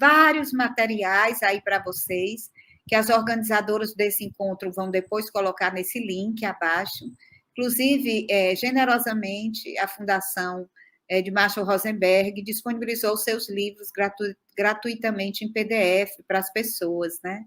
vários materiais aí para vocês, que as organizadoras desse encontro vão depois colocar nesse link abaixo. Inclusive, generosamente, a Fundação de Marshall Rosenberg disponibilizou seus livros gratuitamente em PDF para as pessoas, né?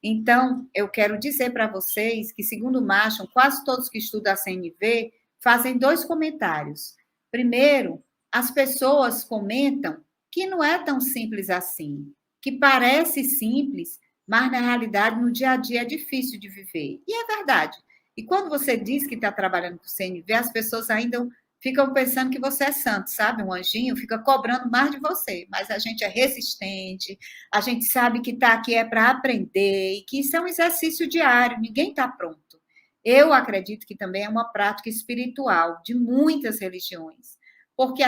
Então, eu quero dizer para vocês que, segundo Marshall, quase todos que estudam a CNV fazem 2 comentários. Primeiro, as pessoas comentam que não é tão simples assim, que parece simples, mas na realidade no dia a dia é difícil de viver. E é verdade. E quando você diz que está trabalhando com o CNV, as pessoas ainda ficam pensando que você é santo, sabe? Um anjinho fica cobrando mais de você, mas a gente é resistente, a gente sabe que está aqui é para aprender e que isso é um exercício diário, ninguém está pronto. Eu acredito que também é uma prática espiritual de muitas religiões, porque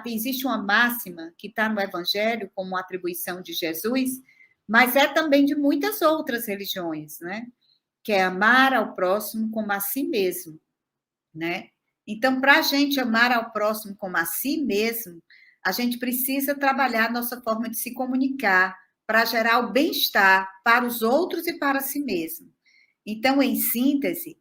existe uma máxima que está no Evangelho como uma atribuição de Jesus, mas é também de muitas outras religiões, né? Que é amar ao próximo como a si mesmo, né? Então, para a gente amar ao próximo como a si mesmo, a gente precisa trabalhar a nossa forma de se comunicar para gerar o bem-estar para os outros e para si mesmo. Então, em síntese,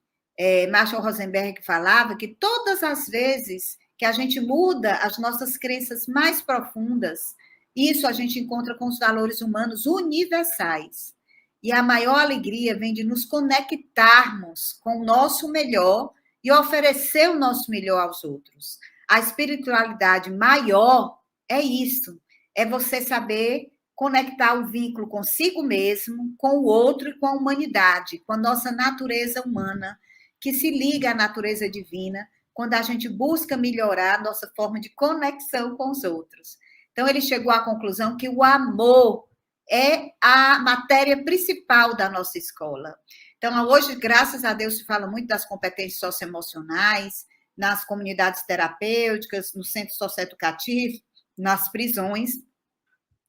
Marshall Rosenberg falava que todas as vezes que a gente muda as nossas crenças mais profundas, isso a gente encontra com os valores humanos universais. E a maior alegria vem de nos conectarmos com o nosso melhor e oferecer o nosso melhor aos outros. A espiritualidade maior é isso, é você saber conectar o vínculo consigo mesmo, com o outro e com a humanidade, com a nossa natureza humana, que se liga à natureza divina, quando a gente busca melhorar a nossa forma de conexão com os outros. Então, ele chegou à conclusão que o amor é a matéria principal da nossa escola. Então, hoje, graças a Deus, se fala muito das competências socioemocionais, nas comunidades terapêuticas, no centro socioeducativo, nas prisões,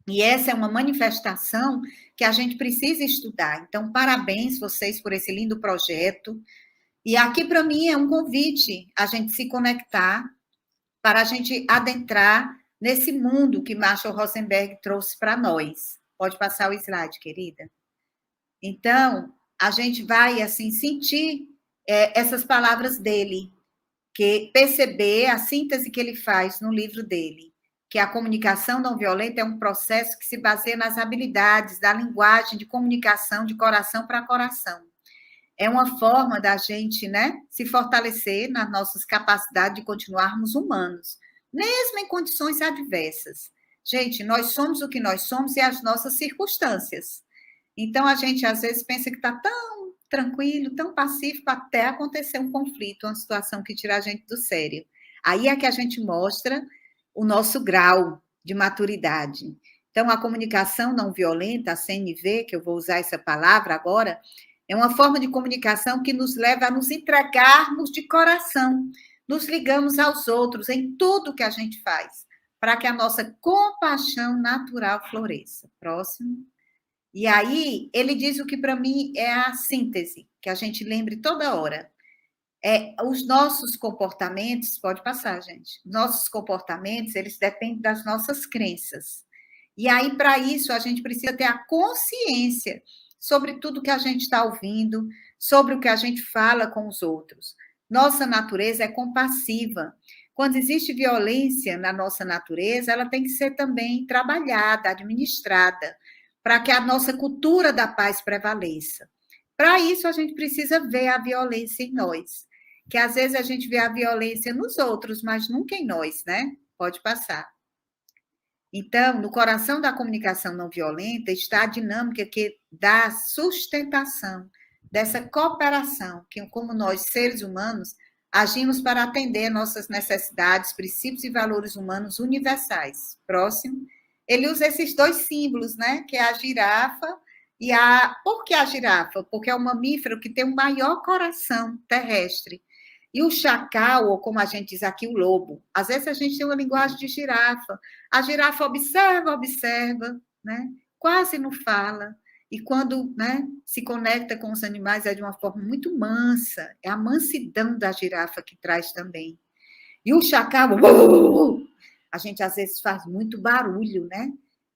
e essa é uma manifestação que a gente precisa estudar. Então, parabéns vocês por esse lindo projeto. E aqui, para mim, é um convite a gente se conectar para a gente adentrar nesse mundo que Marshall Rosenberg trouxe para nós. Pode passar o slide, querida. Então, a gente vai, assim, sentir essas palavras dele, que perceber a síntese que ele faz no livro dele, que a comunicação não violenta é um processo que se baseia nas habilidades da linguagem de comunicação de coração para coração. É uma forma da gente, né, se fortalecer nas nossas capacidades de continuarmos humanos, mesmo em condições adversas. Gente, nós somos o que nós somos e as nossas circunstâncias. Então, a gente, às vezes, pensa que está tão tranquilo, tão pacífico, até acontecer um conflito, uma situação que tira a gente do sério. Aí é que a gente mostra o nosso grau de maturidade. Então, a comunicação não violenta, a CNV, que eu vou usar essa palavra agora, é uma forma de comunicação que nos leva a nos entregarmos de coração, nos ligamos aos outros em tudo que a gente faz, para que a nossa compaixão natural floresça. Próximo. E aí, ele diz o que para mim é a síntese, que a gente lembre toda hora. Os nossos comportamentos, pode passar, gente, nossos comportamentos, eles dependem das nossas crenças. E aí, para isso, a gente precisa ter a consciência sobre tudo que a gente está ouvindo, sobre o que a gente fala com os outros. Nossa natureza é compassiva. Quando existe violência na nossa natureza, ela tem que ser também trabalhada, administrada, para que a nossa cultura da paz prevaleça. Para isso, a gente precisa ver a violência em nós, que às vezes a gente vê a violência nos outros, mas nunca em nós, né? Pode passar. Então, no coração da comunicação não violenta está a dinâmica que dá sustentação dessa cooperação, que como nós, seres humanos, agimos para atender nossas necessidades, princípios e valores humanos universais. Próximo. Ele usa esses 2 símbolos, né? Que é a girafa e a... Por que a girafa? Porque é um mamífero que tem o maior coração terrestre. E o chacal, ou como a gente diz aqui, o lobo. Às vezes a gente tem uma linguagem de girafa. A girafa observa, né? Quase não fala. E quando, né, se conecta com os animais é de uma forma muito mansa. É a mansidão da girafa que traz também. E o chacal, a gente às vezes faz muito barulho, né?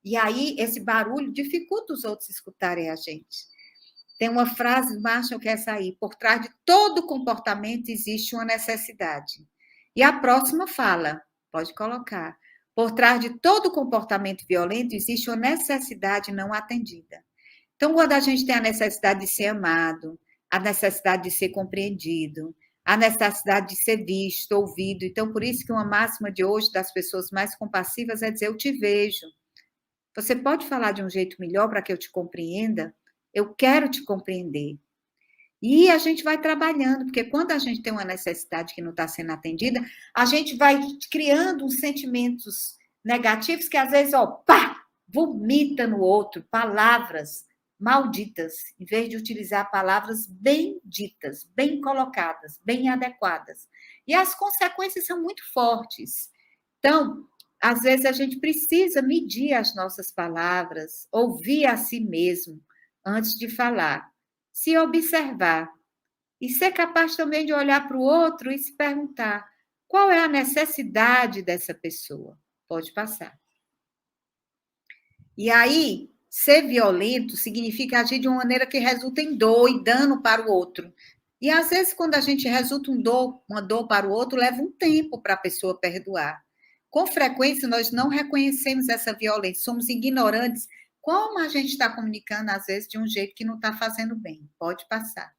E aí, esse barulho dificulta os outros escutarem a gente. Tem uma frase do Marshall que é essa aí: por trás de todo comportamento existe uma necessidade. E a próxima fala, pode colocar, por trás de todo comportamento violento existe uma necessidade não atendida. Então, quando a gente tem a necessidade de ser amado, a necessidade de ser compreendido, a necessidade de ser visto, ouvido, então por isso que uma máxima de hoje das pessoas mais compassivas é dizer: eu te vejo. Você pode falar de um jeito melhor para que eu te compreenda? Eu quero te compreender. E a gente vai trabalhando, porque quando a gente tem uma necessidade que não está sendo atendida, a gente vai criando uns sentimentos negativos que às vezes, ó, pá, vomita no outro palavras malditas, em vez de utilizar palavras bem ditas, bem colocadas, bem adequadas. E as consequências são muito fortes. Então, às vezes a gente precisa medir as nossas palavras, ouvir a si mesmo antes de falar, se observar e ser capaz também de olhar para o outro e se perguntar qual é a necessidade dessa pessoa. Pode passar. E aí, ser violento significa agir de uma maneira que resulta em dor e dano para o outro. E às vezes, quando a gente resulta uma dor para o outro, leva um tempo para a pessoa perdoar. Com frequência, nós não reconhecemos essa violência, somos ignorantes. Como a gente está comunicando, às vezes, de um jeito que não está fazendo bem? Pode passar.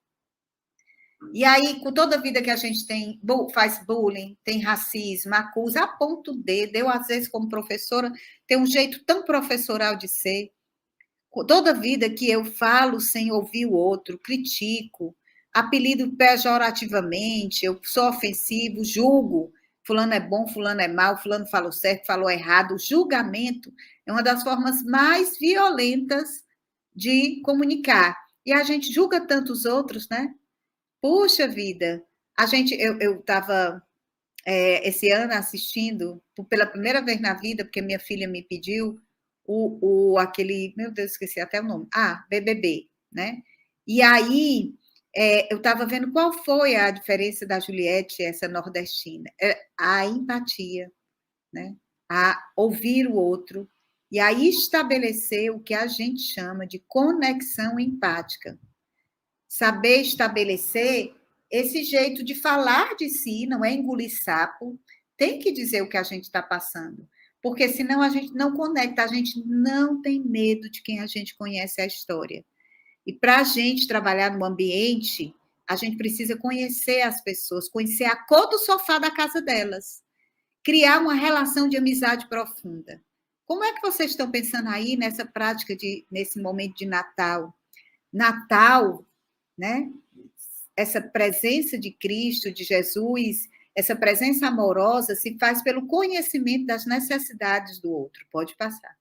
E aí, com toda a vida que a gente tem, faz bullying, tem racismo, acusa, aponta o dedo. Eu, às vezes, como professora, tenho um jeito tão professoral de ser. Toda a vida que eu falo sem ouvir o outro, critico, apelido pejorativamente, eu sou ofensivo, julgo. Fulano é bom, fulano é mau, fulano falou certo, falou errado. O julgamento é uma das formas mais violentas de comunicar. E a gente julga tanto os outros, né? Puxa vida, eu estava esse ano assistindo pela primeira vez na vida, porque minha filha me pediu aquele, meu Deus, esqueci até o nome, BBB, né? E aí eu estava vendo qual foi a diferença da Juliette, essa nordestina, a empatia, né? A ouvir o outro e a estabelecer o que a gente chama de conexão empática. Saber estabelecer esse jeito de falar de si, não é engolir sapo, tem que dizer o que a gente está passando, porque senão a gente não conecta, a gente não tem medo de quem a gente conhece a história. E para a gente trabalhar no ambiente, a gente precisa conhecer as pessoas, conhecer a cor do sofá da casa delas, criar uma relação de amizade profunda. Como é que vocês estão pensando aí nessa prática nesse momento de Natal? Natal, né? Essa presença de Cristo, de Jesus, essa presença amorosa se faz pelo conhecimento das necessidades do outro. Pode passar.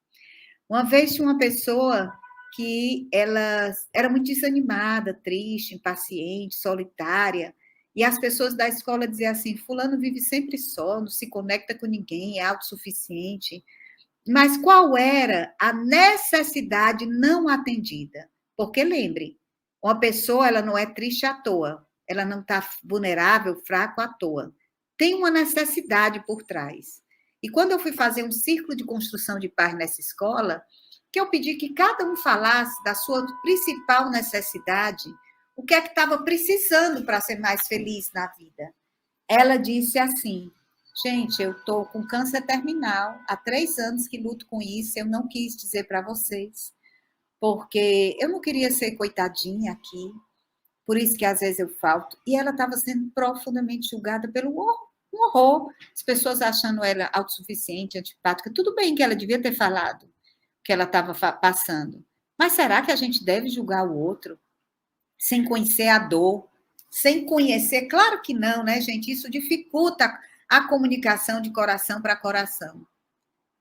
Uma vez tinha uma pessoa que ela era muito desanimada, triste, impaciente, solitária, e as pessoas da escola diziam assim: fulano vive sempre só, não se conecta com ninguém, é autossuficiente. Mas qual era a necessidade não atendida? Porque lembre, uma pessoa ela não é triste à toa, ela não está vulnerável, fraco à toa. Tem uma necessidade por trás. E quando eu fui fazer um círculo de construção de paz nessa escola, que eu pedi que cada um falasse da sua principal necessidade, o que é que estava precisando para ser mais feliz na vida. Ela disse assim: gente, eu estou com câncer terminal, há 3 anos que luto com isso, eu não quis dizer para vocês, porque eu não queria ser coitadinha aqui, por isso que às vezes eu falto. E ela estava sendo profundamente julgada pelo um horror, as pessoas achando ela autossuficiente, antipática. Tudo bem que ela devia ter falado que ela estava passando, mas será que a gente deve julgar o outro sem conhecer a dor, sem conhecer? Claro que não, né, gente? Isso dificulta a comunicação de coração para coração.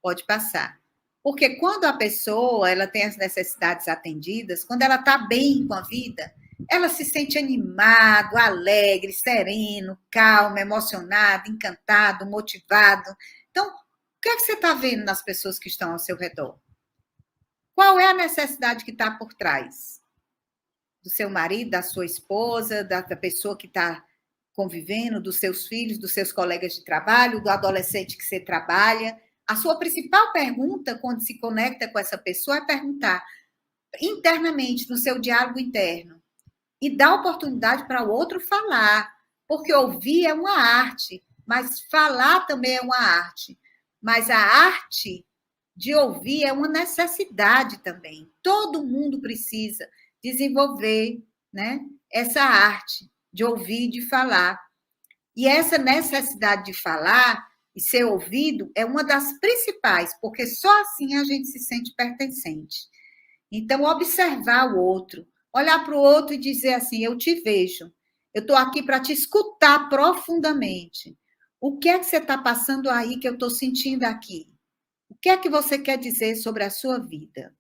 Pode passar. Porque quando a pessoa ela tem as necessidades atendidas, quando ela está bem com a vida, ela se sente animado, alegre, sereno, calmo, emocionado, encantado, motivado. Então, o que é que você está vendo nas pessoas que estão ao seu redor? Qual é a necessidade que está por trás? Do seu marido, da sua esposa, da pessoa que está convivendo, dos seus filhos, dos seus colegas de trabalho, do adolescente que você trabalha. A sua principal pergunta, quando se conecta com essa pessoa, é perguntar internamente, no seu diálogo interno, e dar oportunidade para o outro falar, porque ouvir é uma arte, mas falar também é uma arte. Mas a arte de ouvir é uma necessidade também. Todo mundo precisa desenvolver, né, essa arte de ouvir e de falar. E essa necessidade de falar e ser ouvido é uma das principais, porque só assim a gente se sente pertencente. Então, observar o outro, olhar para o outro e dizer assim: eu te vejo, eu estou aqui para te escutar profundamente. O que é que você está passando aí que eu estou sentindo aqui? O que é que você quer dizer sobre a sua vida?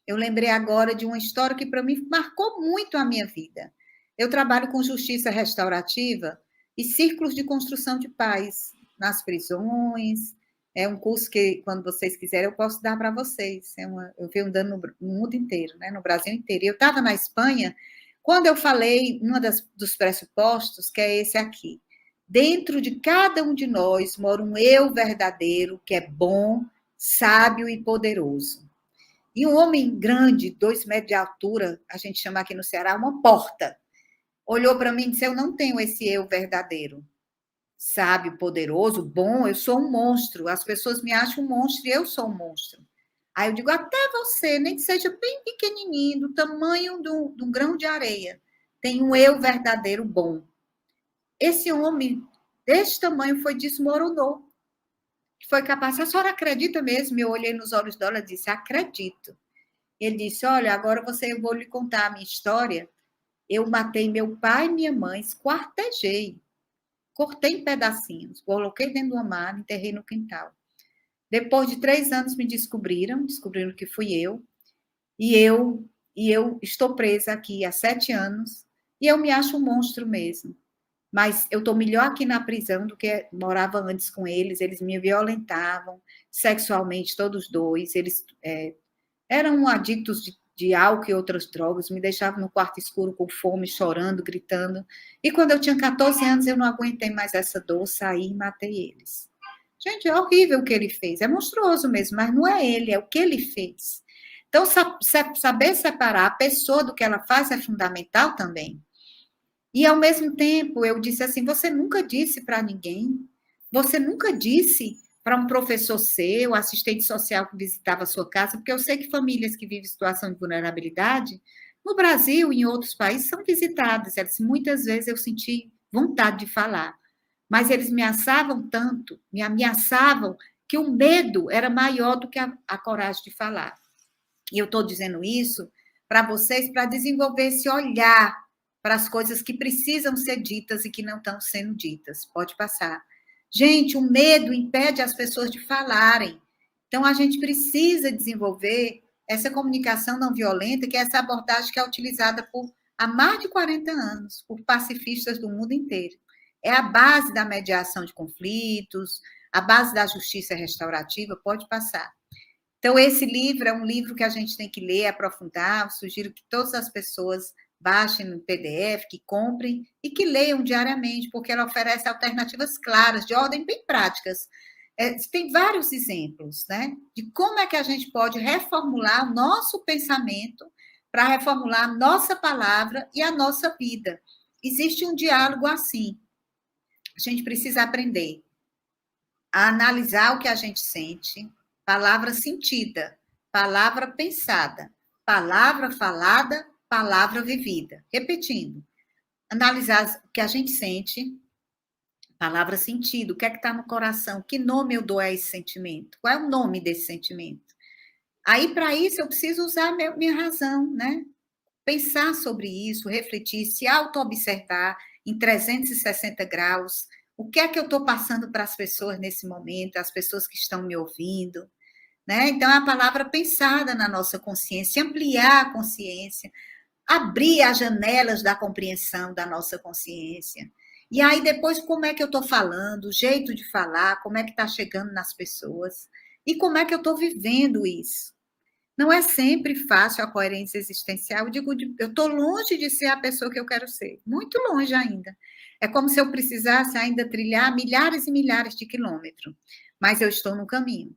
Eu lembrei agora de uma história que para mim marcou muito a minha vida. Eu trabalho com justiça restaurativa e círculos de construção de paz nas prisões. É um curso que, quando vocês quiserem, eu posso dar para vocês. Eu venho dando no mundo inteiro, né? No Brasil inteiro. Eu estava na Espanha, quando eu falei, dos pressupostos, que é esse aqui. Dentro de cada um de nós mora um eu verdadeiro, que é bom, sábio e poderoso. E um homem grande, 2 metros de altura, a gente chama aqui no Ceará uma porta, olhou para mim e disse: eu não tenho esse eu verdadeiro, sábio, poderoso, bom, eu sou um monstro. As pessoas me acham um monstro e eu sou um monstro. Aí eu digo: até você, nem que seja bem pequenininho, do tamanho de um grão de areia, tem um eu verdadeiro bom. Esse homem desse tamanho desmoronou. Foi capaz. A senhora acredita mesmo? Eu olhei nos olhos dela e disse: acredito. Ele disse: olha, agora eu vou lhe contar a minha história. Eu matei meu pai e minha mãe, esquartejei, cortei em pedacinhos, coloquei dentro do armário, enterrei no quintal. Depois de 3 anos me descobriram que fui eu, e eu estou presa aqui há 7 anos, e eu me acho um monstro mesmo. Mas eu estou melhor aqui na prisão do que morava antes com eles. Eles me violentavam sexualmente, todos dois. Eles eram adictos de álcool e outras drogas, me deixavam no quarto escuro com fome, chorando, gritando. E quando eu tinha 14 anos, eu não aguentei mais essa dor, saí e matei eles. Gente, é horrível o que ele fez. É monstruoso mesmo, mas não é ele, é o que ele fez. Então, saber separar a pessoa do que ela faz é fundamental também. E, ao mesmo tempo, eu disse assim: você nunca disse para ninguém, você nunca disse para um professor seu, assistente social que visitava a sua casa, porque eu sei que famílias que vivem situação de vulnerabilidade, no Brasil e em outros países, são visitadas. Muitas vezes eu senti vontade de falar, mas eles me ameaçavam tanto, me ameaçavam, que o medo era maior do que a coragem de falar. E eu estou dizendo isso para vocês, para desenvolver esse olhar para as coisas que precisam ser ditas e que não estão sendo ditas. Pode passar. Gente, o medo impede as pessoas de falarem. Então, a gente precisa desenvolver essa comunicação não violenta, que é essa abordagem que é utilizada há mais de 40 anos por pacifistas do mundo inteiro. É a base da mediação de conflitos, a base da justiça restaurativa. Pode passar. Então, esse livro é um livro que a gente tem que ler, aprofundar. Eu sugiro que todas as pessoas baixem no PDF, que comprem e que leiam diariamente, porque ela oferece alternativas claras, de ordem bem práticas. Tem vários exemplos, né, de como é que a gente pode reformular o nosso pensamento para reformular a nossa palavra e a nossa vida. Existe um diálogo assim. A gente precisa aprender a analisar o que a gente sente, palavra sentida, palavra pensada, palavra falada, palavra vivida. Repetindo, analisar o que a gente sente, palavra sentido, o que é que está no coração, que nome eu dou a esse sentimento, qual é o nome desse sentimento. Aí, para isso, eu preciso usar minha razão, né? Pensar sobre isso, refletir, se auto-observar em 360 graus, o que é que eu estou passando para as pessoas nesse momento, as pessoas que estão me ouvindo, né? Então, é a palavra pensada na nossa consciência, ampliar a consciência, abrir as janelas da compreensão da nossa consciência. E aí, depois, como é que eu estou falando, o jeito de falar, como é que está chegando nas pessoas, e como é que eu estou vivendo isso. Não é sempre fácil a coerência existencial. Eu estou longe de ser a pessoa que eu quero ser, muito longe ainda. É como se eu precisasse ainda trilhar milhares e milhares de quilômetros, mas eu estou no caminho.